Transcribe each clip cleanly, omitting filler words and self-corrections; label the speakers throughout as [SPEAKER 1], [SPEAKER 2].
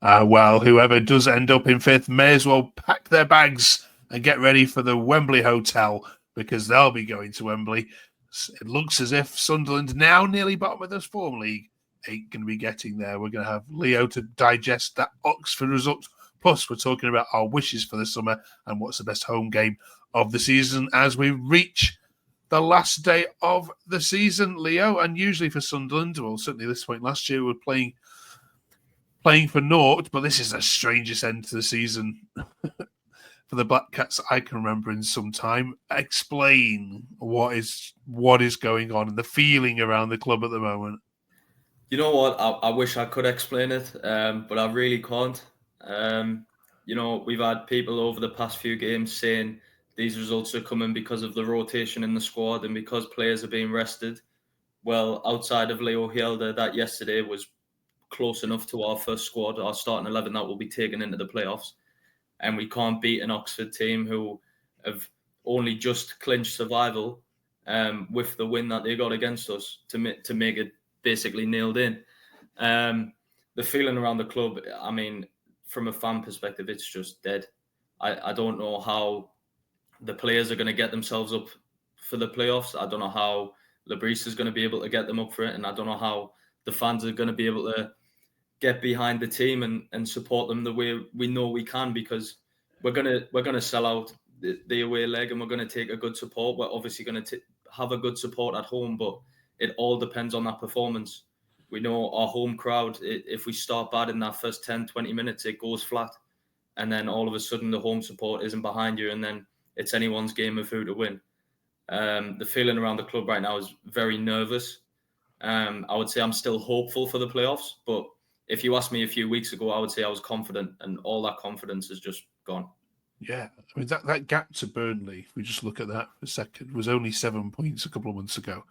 [SPEAKER 1] Well, whoever does end up in fifth may as well pack their bags and get ready for the Wembley Hotel because they'll be going to Wembley. It looks as if Sunderland, now nearly bottom of the Form League, ain't going to be getting there. We're going to have Leo to digest that Oxford result. Plus, we're talking about our wishes for the summer and what's the best home game of the season as we reach the last day of the season, Leo. And usually for Sunderland, well, certainly this point last year, we're playing for naught, but this is the strangest end to the season for the Black Cats I can remember in some time. Explain what is going on and the feeling around the club at the moment.
[SPEAKER 2] You know what? I wish I could explain it, but I really can't. We've had people over the past few games saying these results are coming because of the rotation in the squad and because players are being rested. Well, outside of Leo Hielder, that yesterday was close enough to our first squad, our starting 11 that will be taken into the playoffs. And we can't beat an Oxford team who have only just clinched survival with the win that they got against us to make it basically nailed in. The feeling around the club, I mean, from a fan perspective, it's just dead. I don't know how the players are going to get themselves up for the playoffs. I don't know how Labrise is going to be able to get them up for it. And I don't know how the fans are going to be able to get behind the team and support them the way we know we can, because we're gonna sell out the away leg and we're going to take a good support. We're obviously going to have a good support at home, but it all depends on that performance. We know our home crowd, if we start bad in that first 10, 20 minutes, it goes flat. And then all of a sudden the home support isn't behind you, and then it's anyone's game of who to win. The feeling around the club right now is very nervous. I would say I'm still hopeful for the playoffs, but if you asked me a few weeks ago, I would say I was confident, and all that confidence has just gone.
[SPEAKER 1] Yeah, I mean, that gap to Burnley, if we just look at that for a second, was only 7 points a couple of months ago.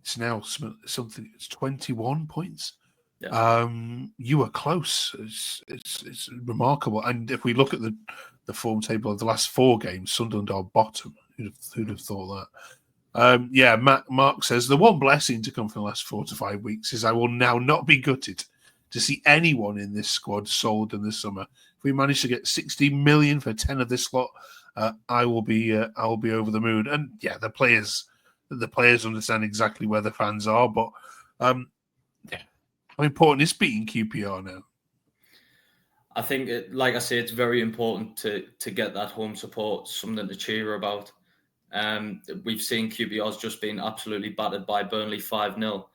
[SPEAKER 1] It's now something, it's 21 points. Yeah. You were close. It's remarkable. And if we look at the form table of the last 4 games, Sunderland are bottom. Who'd have thought that? Mark says, the one blessing to come from the last 4 to 5 weeks is I will now not be gutted to see anyone in this squad sold in the summer. If we manage to get 60 million for 10 of this lot, I will be over the moon. And yeah, the players understand exactly where the fans are, but how important is beating QPR now?
[SPEAKER 2] I think, like I say, it's very important to get that home support, something to cheer about. We've seen QPR's just been absolutely battered by Burnley 5-0.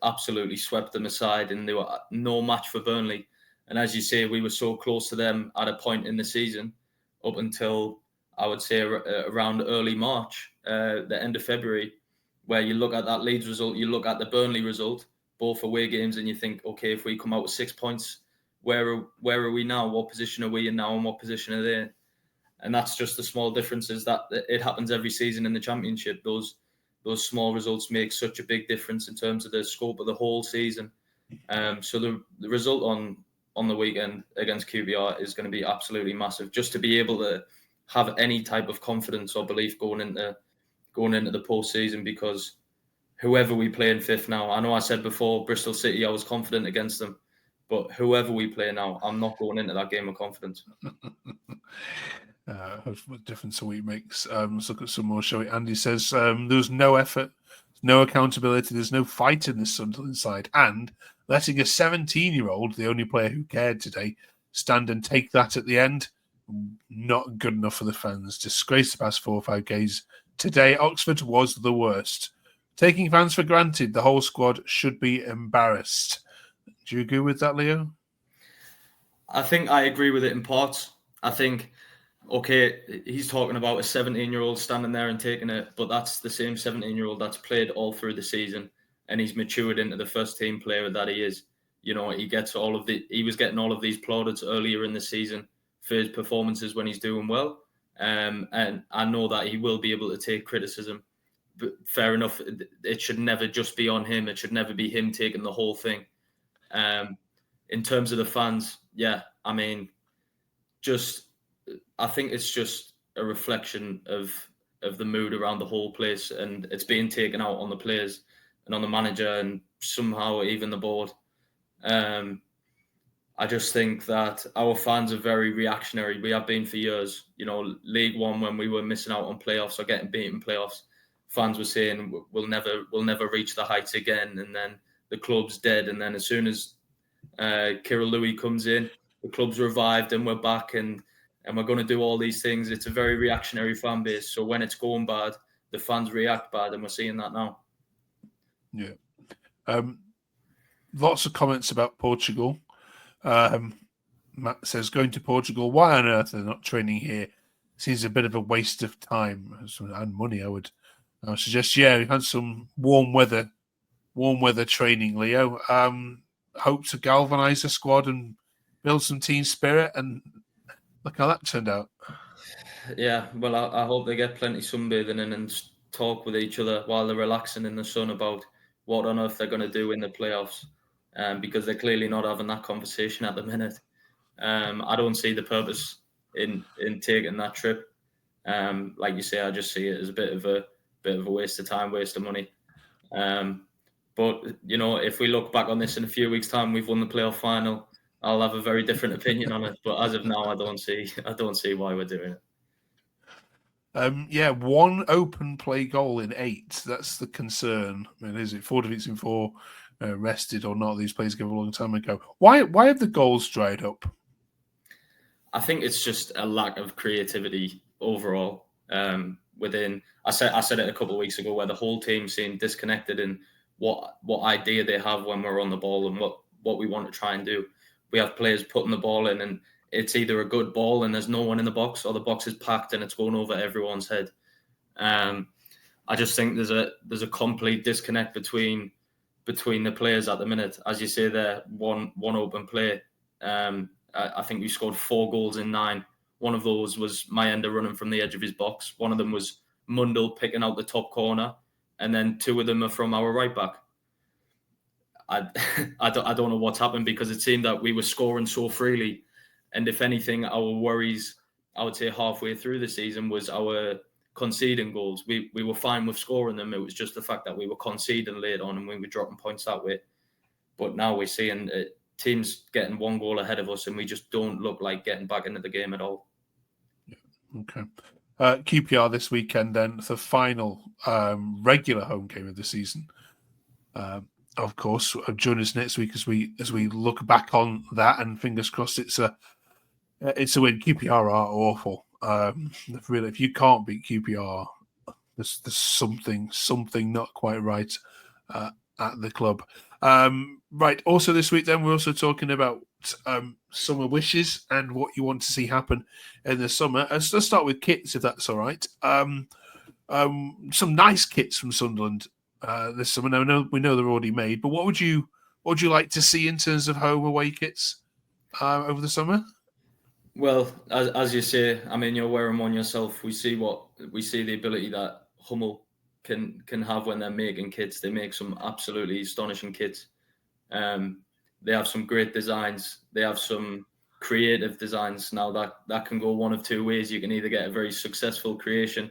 [SPEAKER 2] Absolutely swept them aside, and they were no match for Burnley. And as you say, we were so close to them at a point in the season, up until I would say around early March, the end of February, where you look at that Leeds result, you look at the Burnley result, both away games, and you think, okay, if we come out with 6 points, where are we now? What position are we in now, and what position are they? And that's just the small differences that it happens every season in the Championship. Those small results make such a big difference in terms of the scope of the whole season. So the result on the weekend against QPR is going to be absolutely massive, just to be able to have any type of confidence or belief going into the postseason, because whoever we play in fifth now, I know I said before Bristol City, I was confident against them, but whoever we play now, I'm not going into that game with confidence.
[SPEAKER 1] What difference a week makes. Let's look at some more, shall we? Andy says there's no effort, no accountability, there's no fight in this Sunderland side, and letting a 17-year-old, the only player who cared today, stand and take that at the end, not good enough for the fans. Disgrace the past 4 or 5 games. Today, Oxford was the worst. Taking fans for granted, the whole squad should be embarrassed. Do you agree with that, Leo?
[SPEAKER 2] I think I agree with it in parts. I think, okay, he's talking about a 17-year-old standing there and taking it, but that's the same 17-year-old that's played all through the season, and he's matured into the first team player that he is. You know, he was getting all of these plaudits earlier in the season for his performances when he's doing well. And I know that he will be able to take criticism. But fair enough, it should never just be on him. It should never be him taking the whole thing. In terms of the fans, yeah, I mean, I think it's just a reflection of the mood around the whole place, and it's being taken out on the players and on the manager and somehow even the board. I just think that our fans are very reactionary. We have been for years. League One, when we were missing out on playoffs or getting beaten playoffs, fans were saying we'll never reach the heights again. And then the club's dead. And then as soon as Kirill Louis comes in, the club's revived and we're back and we're going to do all these things. It's a very reactionary fan base. So when it's going bad, the fans react bad, and we're seeing that now.
[SPEAKER 1] Yeah. Lots of comments about Portugal. Matt says, going to Portugal, why on earth are they not training here? Seems a bit of a waste of time and money, I would suggest. Yeah, we had some warm weather training, Leo. Hope to galvanise the squad and build some team spirit, and look how that turned out.
[SPEAKER 2] Yeah, well, I hope they get plenty sunbathing in and talk with each other while they're relaxing in the sun about what on earth they're going to do in the playoffs, because they're clearly not having that conversation at the minute. I don't see the purpose in taking that trip. Like you say, I just see it as a bit of a waste of time, waste of money. But if we look back on this in a few weeks' time, we've won the playoff final, I'll have a very different opinion on it. But as of now, I don't see why we're doing it.
[SPEAKER 1] Yeah, 1 open play goal in 8. That's the concern. I mean, is it 4 defeats in 4, rested or not? These players gave a long time ago. Why have the goals dried up?
[SPEAKER 2] I think it's just a lack of creativity overall. Within, I said it a couple of weeks ago, where the whole team seemed disconnected in what idea they have when we're on the ball and what we want to try and do. We have players putting the ball in, and it's either a good ball and there's no one in the box, or the box is packed and it's going over everyone's head. I just think there's a complete disconnect between the players at the minute. As you say, there one open play. I think we scored 4 goals in 9. One of those was Mayenda running from the edge of his box. One of them was Mundell picking out the top corner, and then 2 of them are from our right back. I don't know what's happened, because it seemed that we were scoring so freely. And if anything, our worries, I would say halfway through the season, was our conceding goals. We were fine with scoring them. It was just the fact that we were conceding late on and we were dropping points that way. But now we're seeing teams getting 1 goal ahead of us, and we just don't look like getting back into the game at all.
[SPEAKER 1] Okay. QPR this weekend, then, the final regular home game of the season. Of course, join us next week as we look back on that, and fingers crossed it's a win. QPR are awful. Really, if you can't beat QPR, there's something not quite right at the club. Right. Also this week, then, we're also talking about summer wishes and what you want to see happen in the summer. Let's start with kits, if that's all right. Some nice kits from Sunderland this summer. Now, we know they're already made, but what would you like to see in terms of home away kits over the summer?
[SPEAKER 2] Well, as you say, I mean, you're wearing one yourself. We see the ability that Hummel can have when they're making kits. They make some absolutely astonishing kits. They have some great designs. They have some creative designs now that can go one of 2 ways. You can either get a very successful creation,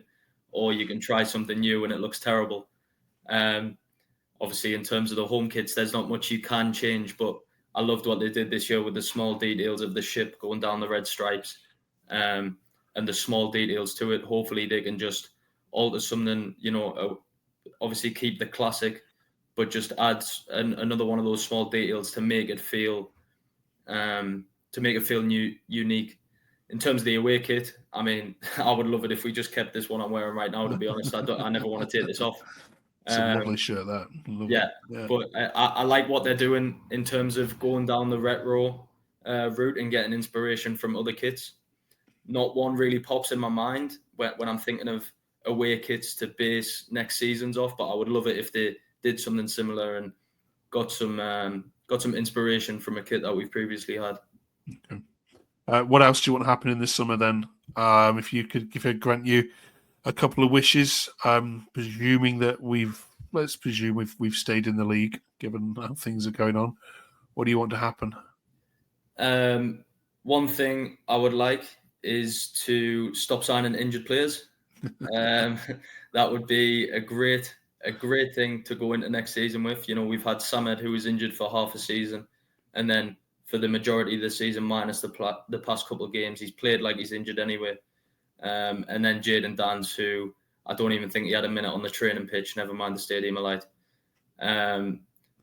[SPEAKER 2] or you can try something new and it looks terrible. Obviously, in terms of the home kits, there's not much you can change, but I loved what they did this year with the small details of the ship going down the red stripes, and the small details to it. Hopefully they can just alter something, obviously keep the classic, but just add another one of those small details to make it feel unique. In terms of the away kit, I mean, I would love it if we just kept this one I'm wearing right now, to be honest. I never want to take this off.
[SPEAKER 1] It's a lovely shirt, that.
[SPEAKER 2] Yeah. But I like what they're doing in terms of going down the retro route and getting inspiration from other kits. Not one really pops in my mind when I'm thinking of away kits to base next season's off, but I would love it if they did something similar and got some inspiration from a kit that we've previously had.
[SPEAKER 1] Okay. What else do you want to happen in this summer then? If I grant you a couple of wishes, presuming that we've stayed in the league, given how things are going on. What do you want to happen?
[SPEAKER 2] One thing I would like is to stop signing injured players. That would be a great thing to go into next season with. We've had Samed, who was injured for half a season, and then for the majority of the season, minus the past couple of games. He's played like he's injured anyway. And then Jayden Danns, who I don't even think he had a minute on the training pitch, never mind the Stadium of Light.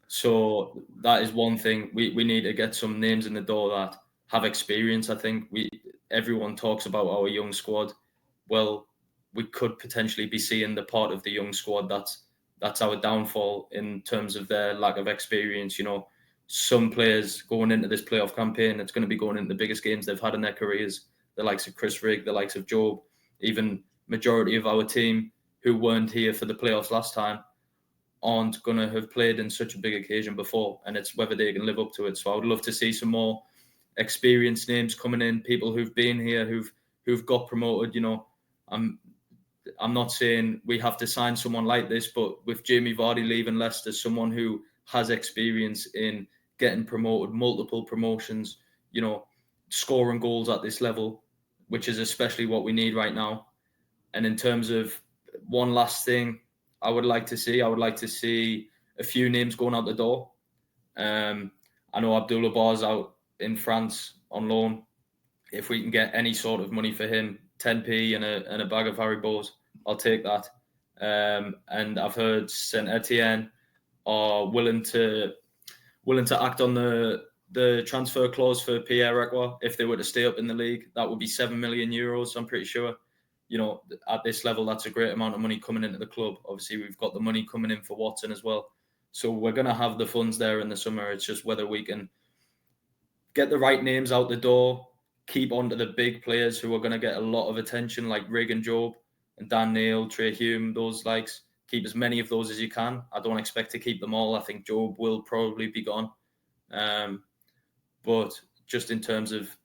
[SPEAKER 2] So that is one thing. We need to get some names in the door that have experience. I think everyone talks about our young squad. Well, we could potentially be seeing the part of the young squad that's our downfall in terms of their lack of experience. Some players going into this playoff campaign, it's going to be going into the biggest games they've had in their careers. The likes of Chris Rigg, the likes of Job, even majority of our team who weren't here for the playoffs last time aren't going to have played in such a big occasion before, and it's whether they can live up to it. So I would love to see some more experienced names coming in, people who've been here, who've got promoted. I'm not saying we have to sign someone like this, but with Jamie Vardy leaving Leicester, someone who has experience in getting promoted, multiple promotions, scoring goals at this level, which is especially what we need right now. And in terms of one last thing I would like to see a few names going out the door. I know Abdullah Bar's out in France on loan. If we can get any sort of money for him, 10p and a bag of Haribo's, I'll take that. And I've heard Saint Etienne are willing to act on the transfer clause for Pierre Ekwa. If they were to stay up in the league, that would be 7 million euros. I'm pretty sure. At this level, that's a great amount of money coming into the club. Obviously, we've got the money coming in for Watson as well. So we're going to have the funds there in the summer. It's just whether we can get the right names out the door, keep on to the big players who are going to get a lot of attention, like Rigg and Job and Dan Neil, Trey Hume, those likes. Keep as many of those as you can. I don't expect to keep them all. I think Job will probably be gone. But just in terms of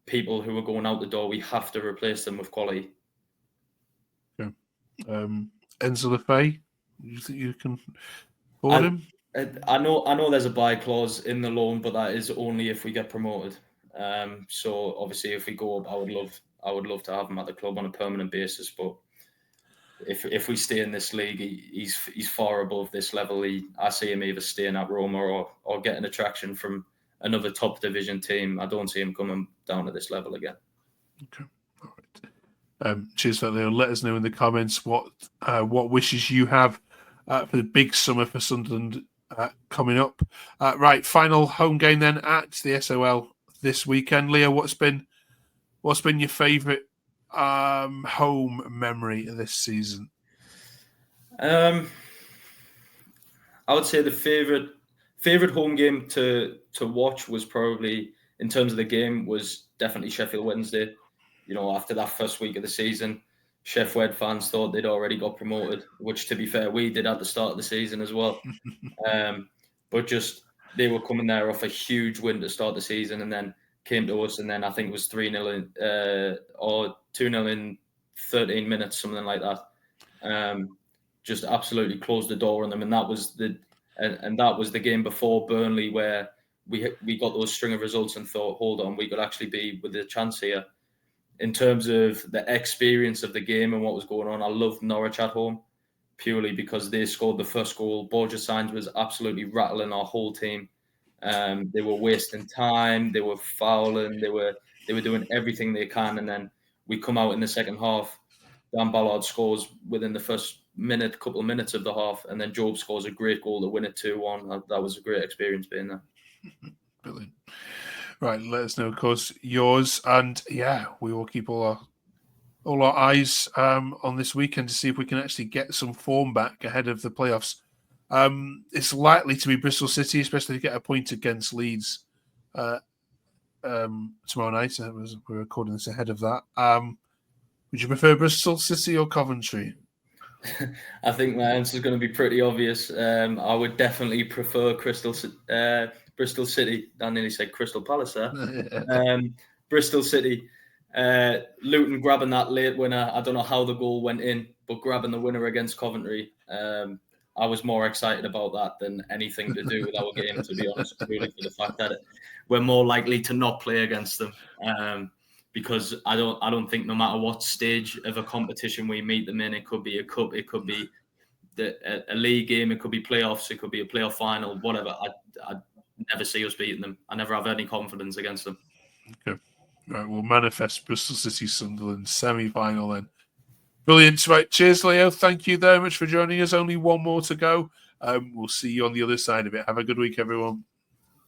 [SPEAKER 2] people who are going out the door, we have to replace them with quality.
[SPEAKER 1] Okay. Enzo Lefebvre, you think you can afford him?
[SPEAKER 2] I know there's a buy clause in the loan, but that is only if we get promoted. So obviously, if we go up, I would love to have him at the club on a permanent basis. But if we stay in this league, he's far above this level. I see him either staying at Roma or getting attraction from another top division team. I don't see him coming down to this level again.
[SPEAKER 1] Okay, all right. Cheers for that, Leo. Let us know in the comments what wishes you have for the big summer for Sunderland coming up. Right, final home game then at the SOL this weekend. Leo, what's been your favourite home memory of this season?
[SPEAKER 2] I would say the favorite home game to watch was probably, in terms of the game, was definitely Sheffield Wednesday. After that first week of the season, Sheff Wed fans thought they'd already got promoted, which, to be fair, we did at the start of the season as well. But just they were coming there off a huge win to start the season, and then came to us, and then I think it was 3-0 or 2-0 in 13 minutes, something like that. Just absolutely closed the door on them, and that was the game before Burnley where we got those string of results and thought, hold on, we could actually be with a chance here. In terms of the experience of the game and what was going on, I loved Norwich at home purely because they scored the first goal. Borja Sainz was absolutely rattling our whole team. They were wasting time. They were fouling. They were doing everything they can. And then we come out in the second half. Dan Ballard scores within the first couple of minutes of the half. And then Job scores a great goal to win it 2-1. That was a great experience being there.
[SPEAKER 1] Brilliant. Right, let us know, of course, yours. And yeah, we will keep all our eyes on this weekend to see if we can actually get some form back ahead of the playoffs. It's likely to be Bristol City, especially to get a point against Leeds tomorrow night. We're recording this ahead of that. Would you prefer Bristol City or Coventry?
[SPEAKER 2] I think my answer is going to be pretty obvious. I would definitely prefer Bristol City. I nearly said Crystal Palace there. Bristol City. Luton grabbing that late winner. I don't know how the goal went in, but grabbing the winner against Coventry. I was more excited about that than anything to do with our game, to be honest, purely for the fact that we're more likely to not play against them. Because I don't think no matter what stage of a competition we meet them in, it could be a cup, it could be a league game, it could be playoffs, it could be a playoff final, whatever. never see us beating them. I never have any confidence against them.
[SPEAKER 1] Okay. Right, we'll manifest Bristol City Sunderland semi-final then. Brilliant. Right, cheers, Leo. Thank you very much for joining us. Only one more to go. We'll see you on the other side of it. Have a good week, everyone.